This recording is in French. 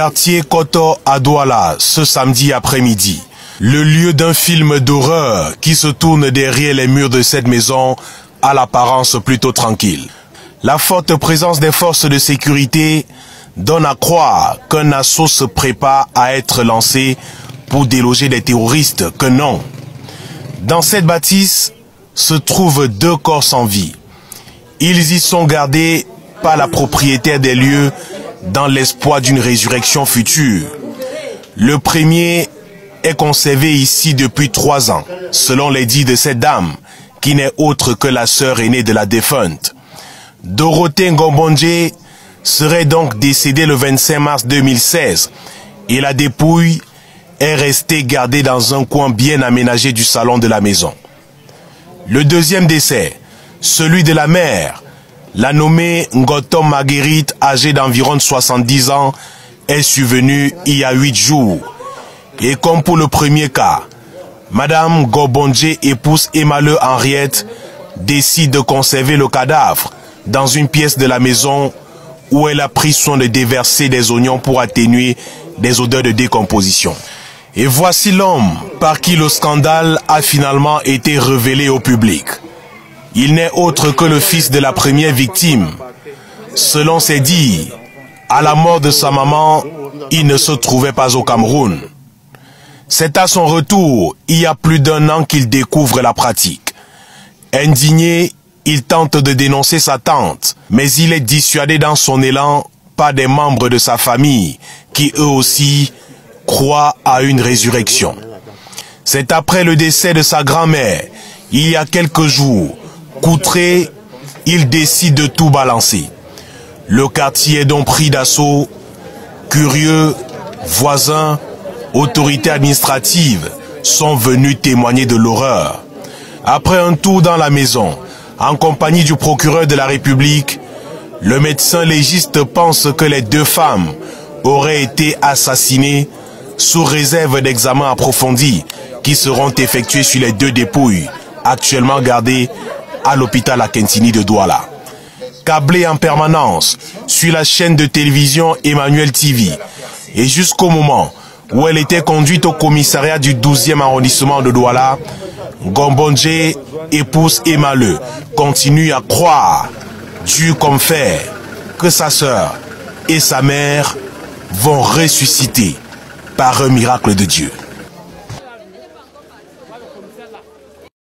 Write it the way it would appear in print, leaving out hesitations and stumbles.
quartier Koto à Douala, ce samedi après-midi. Le lieu d'un film d'horreur qui se tourne derrière les murs de cette maison à l'apparence plutôt tranquille. La forte présence des forces de sécurité donne à croire qu'un assaut se prépare à être lancé pour déloger des terroristes, que non. Dans cette bâtisse se trouvent 2 corps sans vie. Ils y sont gardés par la propriétaire des lieux dans l'espoir d'une résurrection future. Le premier est conservé ici depuis 3 ans, selon les dits de cette dame, qui n'est autre que la sœur aînée de la défunte. Dorothée Ngombondje serait donc décédée le 25 mars 2016 et la dépouille est restée gardée dans un coin bien aménagé du salon de la maison. Le deuxième décès, celui de la mère, la nommée Ngotom Marguerite, âgée d'environ 70 ans, est survenu il y a 8 jours. Et comme pour le premier cas, Madame Ngombondje, épouse Emmaleu Henriette, décide de conserver le cadavre dans une pièce de la maison où elle a pris soin de déverser des oignons pour atténuer des odeurs de décomposition. Et voici l'homme par qui le scandale a finalement été révélé au public. Il n'est autre que le fils de la première victime. Selon ses dires, à la mort de sa maman, il ne se trouvait pas au Cameroun. C'est à son retour, il y a plus d'1 an qu'il découvre la pratique. Indigné, il tente de dénoncer sa tante, mais il est dissuadé dans son élan par des membres de sa famille qui eux aussi croient à une résurrection. C'est après le décès de sa grand-mère, il y a quelques jours, qu'outré, il décide de tout balancer. Le quartier est donc pris d'assaut. Curieux, voisins, autorités administratives sont venus témoigner de l'horreur. Après un tour dans la maison, en compagnie du procureur de la République, le médecin légiste pense que les 2 femmes auraient été assassinées sous réserve d'examens approfondis qui seront effectués sur les 2 dépouilles, actuellement gardées à l'hôpital Akentini de Douala. Câblée en permanence sur la chaîne de télévision Emmanuel TV et jusqu'au moment où elle était conduite au commissariat du 12e arrondissement de Douala, Ngombondje, épouse Emmaleu, continue à croire, dur comme fer, que sa sœur et sa mère vont ressusciter par un miracle de Dieu.